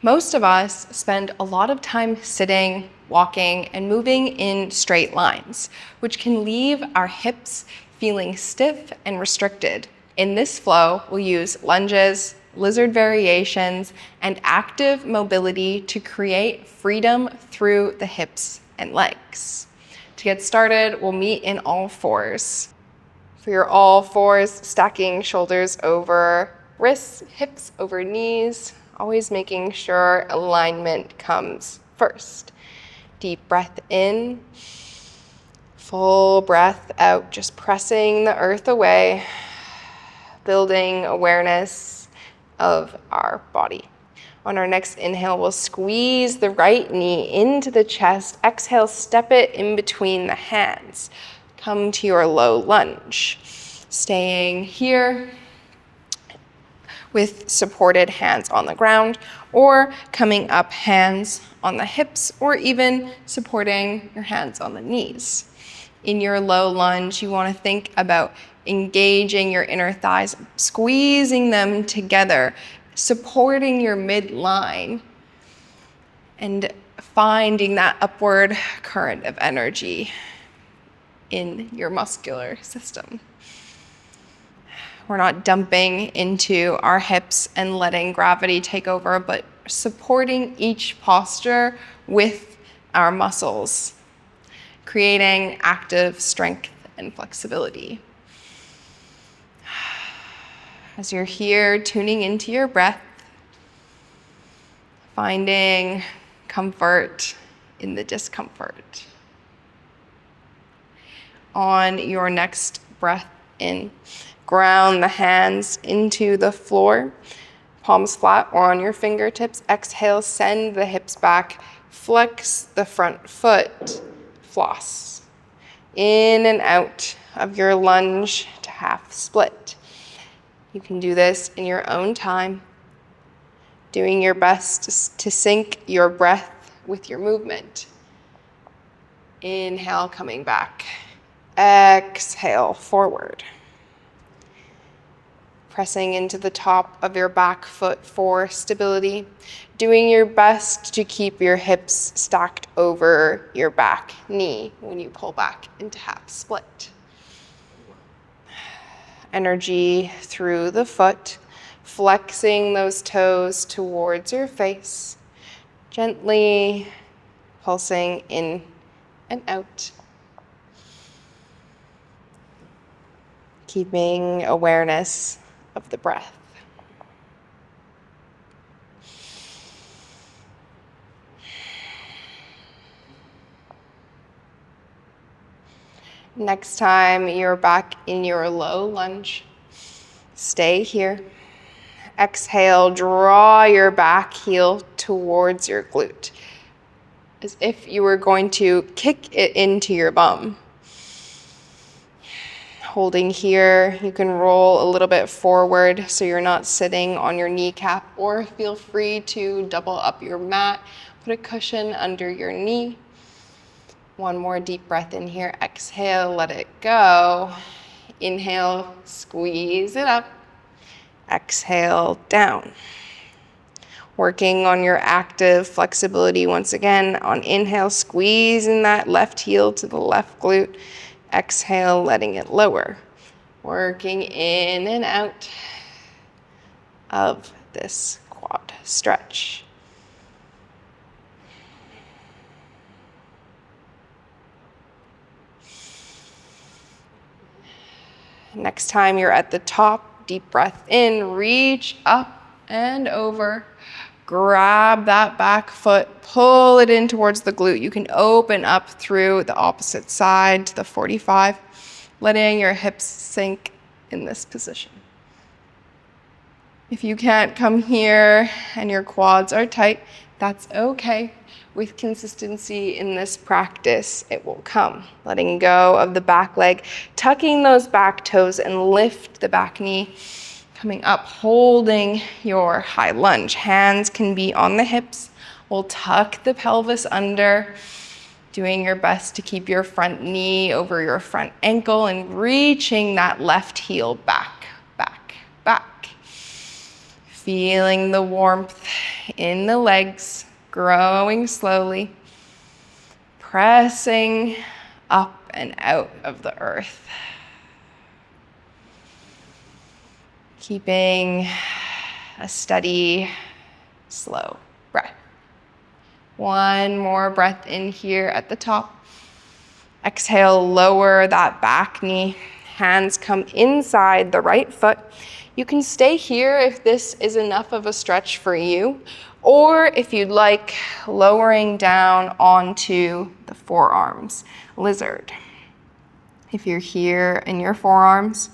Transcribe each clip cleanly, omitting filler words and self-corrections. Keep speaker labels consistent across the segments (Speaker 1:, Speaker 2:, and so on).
Speaker 1: Most of us spend a lot of time sitting, walking, and moving in straight lines, which can leave our hips feeling stiff and restricted. In this flow, we'll use lunges, lizard variations, and active mobility to create freedom through the hips and legs. To get started, we'll meet in all fours. For your all fours, stacking shoulders over wrists, hips over knees, always making sure alignment comes first. Deep breath in, full breath out, just pressing the earth away, building awareness of our body. On our next inhale, we'll squeeze the right knee into the chest. Exhale, step it in between the hands. Come to your low lunge. Staying here with supported hands on the ground, or coming up hands on the hips, or even supporting your hands on the knees. In your low lunge, you want to think about engaging your inner thighs, squeezing them together, supporting your midline, and finding that upward current of energy in your muscular system. We're not dumping into our hips and letting gravity take over, but supporting each posture with our muscles, creating active strength and flexibility. As you're here, tuning into your breath, finding comfort in the discomfort. On your next breath in, ground the hands into the floor, palms flat or on your fingertips. Exhale, send the hips back, flex the front foot, floss. In and out of your lunge to half split. You can do this in your own time, doing your best to sync your breath with your movement. Inhale, coming back. Exhale, forward. Pressing into the top of your back foot for stability, doing your best to keep your hips stacked over your back knee when you pull back into half split. Energy through the foot, flexing those toes towards your face, gently pulsing in and out. Keeping awareness of the breath. Next time you're back in your low lunge, stay here. Exhale, draw your back heel towards your glute, as if you were going to kick it into your bum. Holding here, you can roll a little bit forward so you're not sitting on your kneecap, or feel free to double up your mat, put a cushion under your knee. One more deep breath in here. Exhale, let it go. Inhale, squeeze it up. Exhale, down. Working on your active flexibility once again. On inhale, squeezing that left heel to the left glute. Exhale, letting it lower. Working in and out of this quad stretch. Next time you're at the top, deep breath in, reach up and over. Grab that back foot, pull it in towards the glute. You can open up through the opposite side to the 45, letting your hips sink in this position. If you can't come here and your quads are tight, that's okay. With consistency in this practice, it will come. Letting go of the back leg, tucking those back toes and lift the back knee. Coming up, holding your high lunge. Hands can be on the hips. We'll tuck the pelvis under, doing your best to keep your front knee over your front ankle and reaching that left heel back, back, back. Feeling the warmth in the legs, growing slowly, pressing up and out of the earth. Keeping a steady, slow breath. One more breath in here at the top. Exhale, lower that back knee. Hands come inside the right foot. You can stay here if this is enough of a stretch for you, or if you'd like, lowering down onto the forearms, lizard. If you're here in your forearms,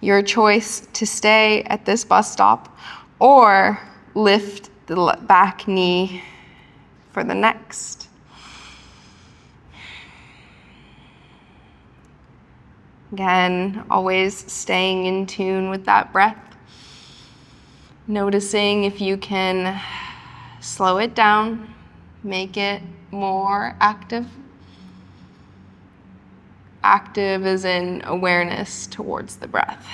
Speaker 1: your choice to stay at this bus stop or lift the back knee for the next. Again, always staying in tune with that breath. Noticing if you can slow it down, make it more active. Active as in awareness towards the breath.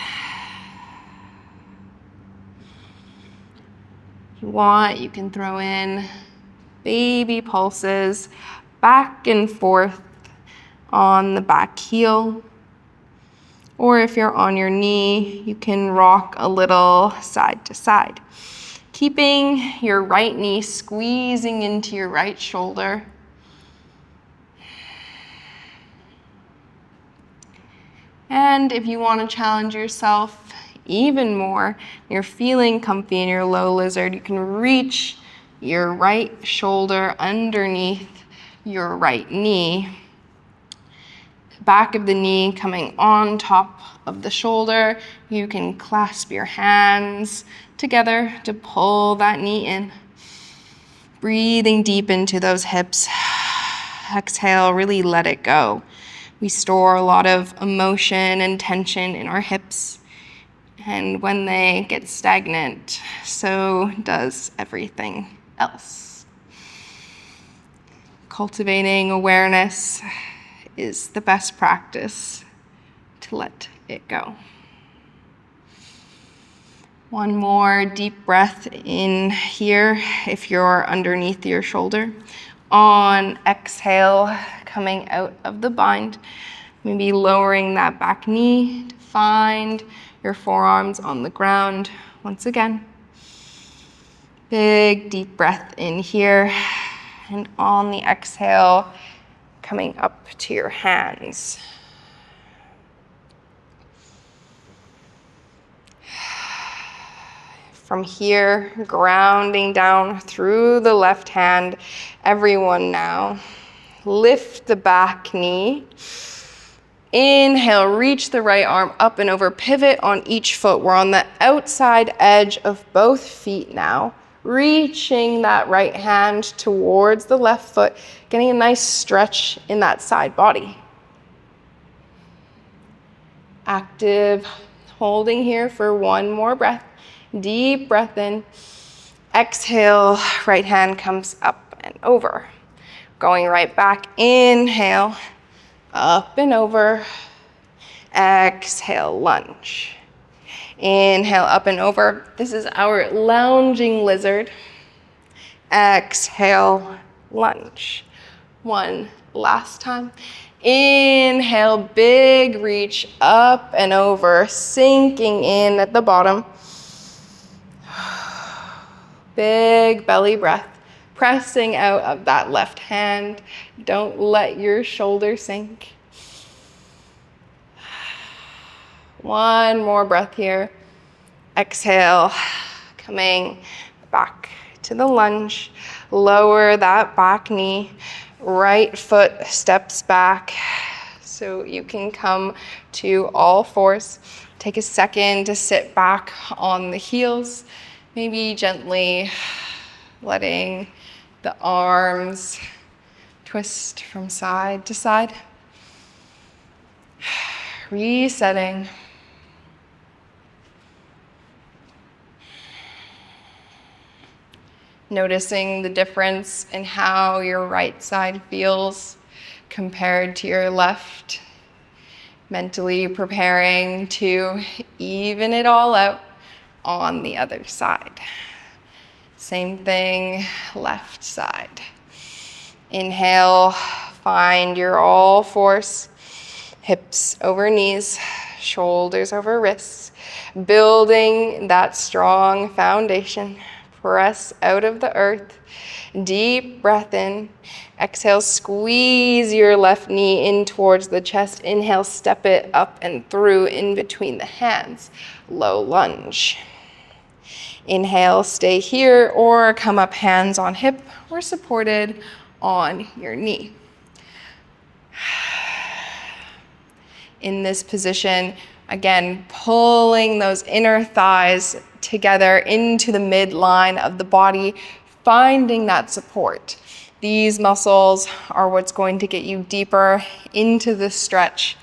Speaker 1: If you want, you can throw in baby pulses back and forth on the back heel. Or if you're on your knee, you can rock a little side to side. Keeping your right knee squeezing into your right shoulder. And if you want to challenge yourself even more, you're feeling comfy in your low lizard, you can reach your right shoulder underneath your right knee. Back of the knee coming on top of the shoulder. You can clasp your hands together to pull that knee in. Breathing deep into those hips. Exhale, really let it go. We store a lot of emotion and tension in our hips. And when they get stagnant, so does everything else. Cultivating awareness is the best practice to let it go. One more deep breath in here if you're underneath your shoulder. On exhale, coming out of the bind, maybe lowering that back knee to find your forearms on the ground once again. Big deep breath in here, and on the exhale, coming up to your hands. From here, grounding down through the left hand. Everyone now, lift the back knee. Inhale, reach the right arm up and over, pivot on each foot. We're on the outside edge of both feet now. Reaching that right hand towards the left foot, getting a nice stretch in that side body. Active, holding here for one more breath. Deep breath in. Exhale, right hand comes up and over. Going right back, inhale, up and over. Exhale, lunge. Inhale, up and over. This is our lounging lizard. Exhale, lunge. One last time. Inhale, big reach up and over, sinking in at the bottom. Big belly breath, pressing out of that left hand. Don't let your shoulder sink. One more breath here. Exhale, coming back to the lunge. Lower that back knee. Right foot steps back so you can come to all fours. Take a second to sit back on the heels. Maybe gently letting the arms twist from side to side. Resetting. Noticing the difference in how your right side feels compared to your left. Mentally preparing to even it all out. on the other side. Same thing, left side. Inhale, find your all fours, hips over knees, shoulders over wrists, building that strong foundation. Press out of the earth. Deep breath in. Exhale, squeeze your left knee in towards the chest. Inhale, step it up and through in between the hands. Low lunge. Inhale, stay here or come up hands on hip or supported on your knee. In this position, again, pulling those inner thighs together into the midline of the body, finding that support. These muscles are what's going to get you deeper into the stretch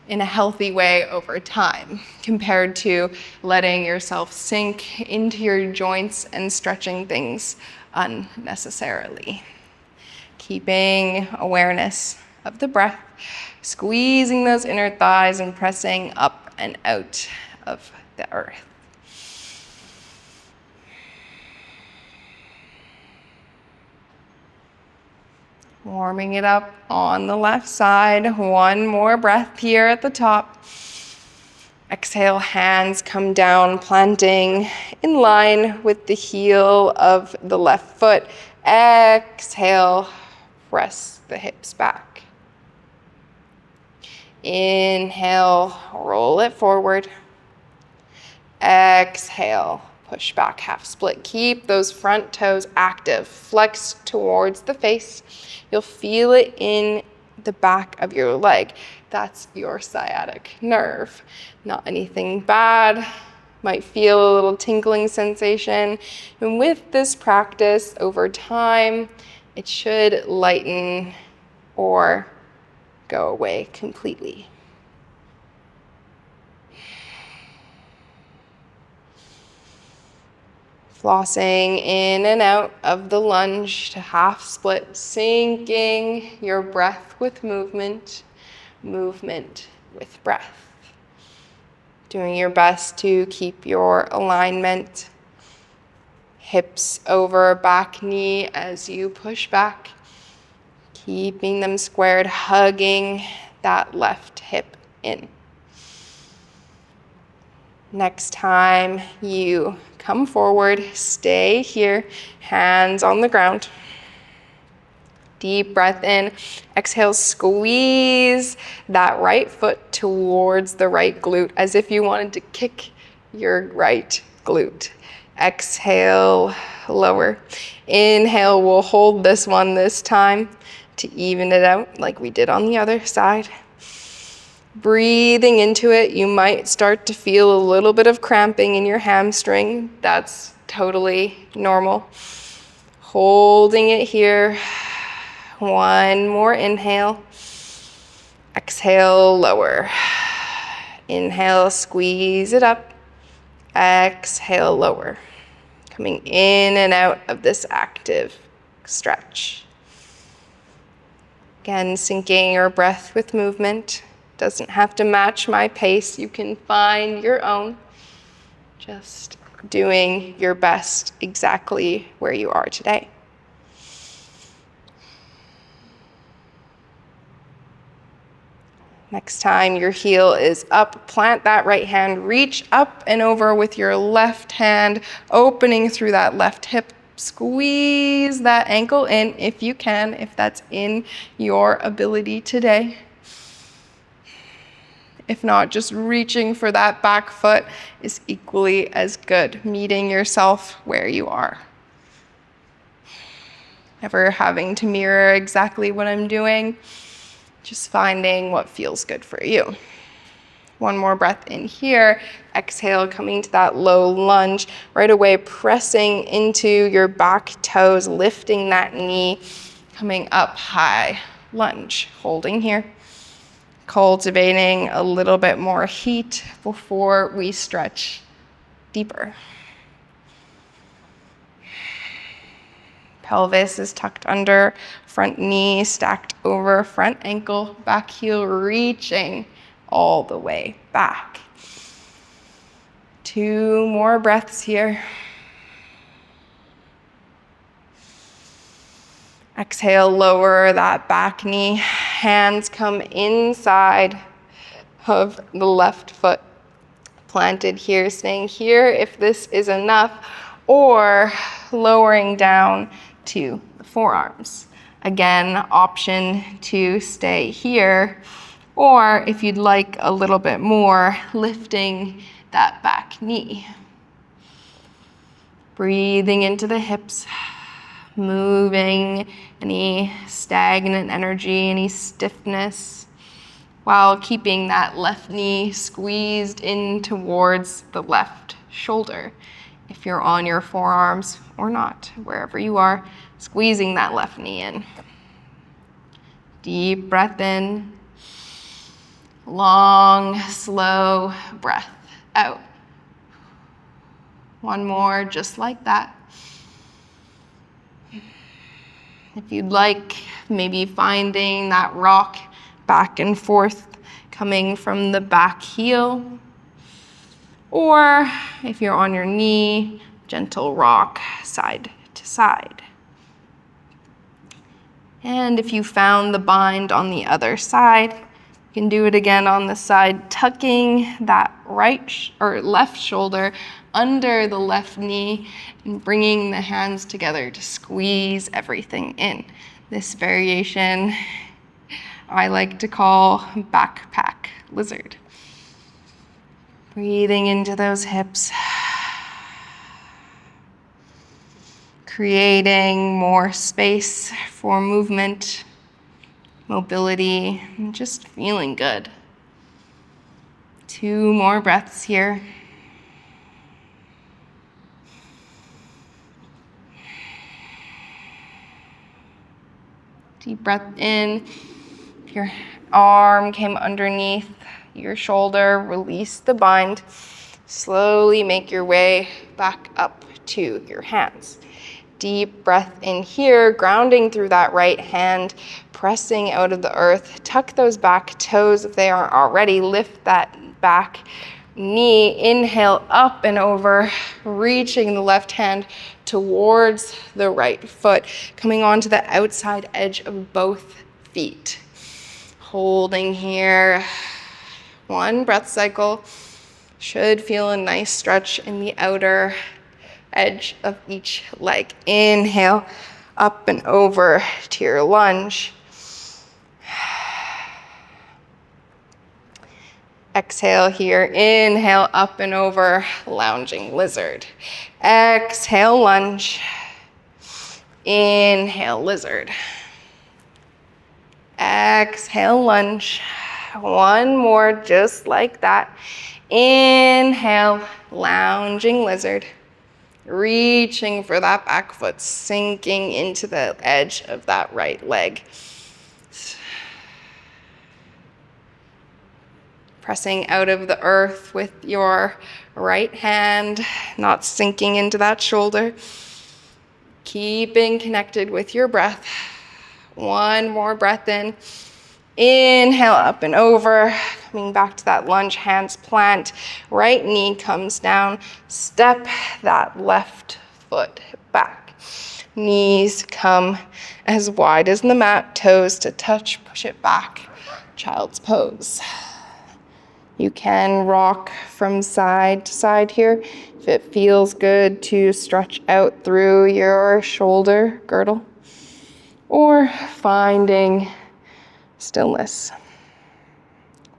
Speaker 1: in a healthy way over time, compared to letting yourself sink into your joints and stretching things unnecessarily. Keeping awareness of the breath, squeezing those inner thighs and pressing up and out of the earth. Warming it up on the left side. One more breath here at the top. Exhale, hands come down, planting in line with the heel of the left foot. Exhale, press the hips back. Inhale, roll it forward. Exhale, push back, half split. Keep those front toes active. Flex towards the face. You'll feel it in the back of your leg. That's your sciatic nerve. Not anything bad. Might feel a little tingling sensation. And with this practice over time, it should lighten or go away completely. Flossing in and out of the lunge to half split, syncing your breath with movement, movement with breath. Doing your best to keep your alignment. Hips over back knee as you push back. Keeping them squared, hugging that left hip in. Next time you come forward, stay here, hands on the ground. Deep breath in. Exhale, squeeze that right foot towards the right glute as if you wanted to kick your right glute. Exhale, lower. Inhale, we'll hold this one this time to even it out like we did on the other side. Breathing into it, you might start to feel a little bit of cramping in your hamstring. That's totally normal. Holding it here. One more inhale. Exhale, lower. Inhale, squeeze it up. Exhale, lower. Coming in and out of this active stretch. Again, syncing your breath with movement. Doesn't have to match my pace. You can find your own. Just doing your best exactly where you are today. Next time your heel is up, plant that right hand, reach up and over with your left hand, opening through that left hip. Squeeze that ankle in if you can, if that's in your ability today. If not, just reaching for that back foot is equally as good, meeting yourself where you are. Never having to mirror exactly what I'm doing, just finding what feels good for you. One more breath in here. Exhale, coming to that low lunge. Right away, pressing into your back toes, lifting that knee, coming up high. Lunge, holding here. Cultivating a little bit more heat before we stretch deeper. Pelvis is tucked under, front knee stacked over front ankle, back heel reaching all the way back. 2 more breaths here. Exhale, lower that back knee. Hands come inside of the left foot. Planted here, staying here if this is enough, or lowering down to the forearms. Again, option to stay here, or if you'd like a little bit more, lifting that back knee. Breathing into the hips, moving any stagnant energy, any stiffness, while keeping that left knee squeezed in towards the left shoulder. If you're on your forearms or not, wherever you are, squeezing that left knee in. Deep breath in. Long, slow breath out. One more, just like that. If you'd like, maybe finding that rock back and forth coming from the back heel. Or if you're on your knee, gentle rock side to side. And if you found the bind on the other side, you can do it again on the side, tucking that left shoulder under the left knee and bringing the hands together to squeeze everything in. This variation I like to call backpack lizard. Breathing into those hips. Creating more space for movement, mobility, and just feeling good. 2 more breaths here. Deep breath in. If your arm came underneath your shoulder, release the bind. Slowly make your way back up to your hands. Deep breath in here, grounding through that right hand, pressing out of the earth. Tuck those back toes if they aren't already. Lift that back knee. Inhale up and over, reaching the left hand towards the right foot, coming onto the outside edge of both feet. Holding here. 1 breath cycle. Should feel a nice stretch in the outer edge of each leg. Inhale up and over to your lunge. Exhale here. Inhale up and over, lounging lizard. Exhale, lunge. Inhale, lizard. Exhale, lunge. 1 more, just like that. Inhale, lounging lizard. Reaching for that back foot, sinking into the edge of that right leg. Pressing out of the earth with your right hand, not sinking into that shoulder. Keeping connected with your breath. 1 more breath in. Inhale up and over, coming back to that lunge, hands plant, right knee comes down, step that left foot back. Knees come as wide as the mat, toes to touch, push it back, child's pose. You can rock from side to side here if it feels good to stretch out through your shoulder girdle, or finding stillness.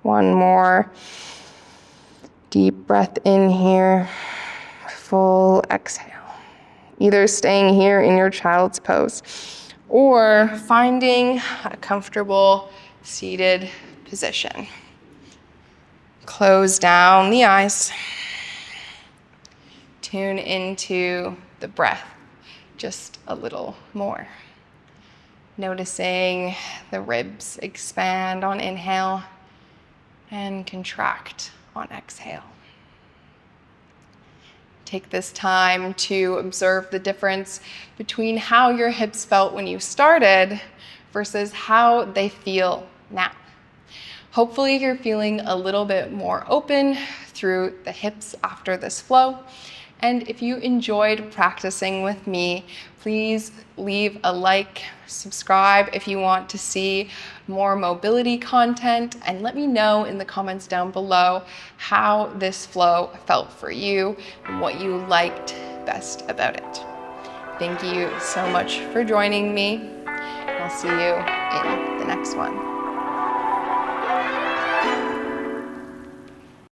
Speaker 1: 1 more deep breath in here, full exhale. Either staying here in your child's pose or finding a comfortable seated position. Close down the eyes. Tune into the breath just a little more. Noticing the ribs expand on inhale and contract on exhale. Take this time to observe the difference between how your hips felt when you started versus how they feel now. Hopefully you're feeling a little bit more open through the hips after this flow. And if you enjoyed practicing with me, please leave a like, subscribe if you want to see more mobility content, and let me know in the comments down below how this flow felt for you and what you liked best about it. Thank you so much for joining me. I'll see you in the next one.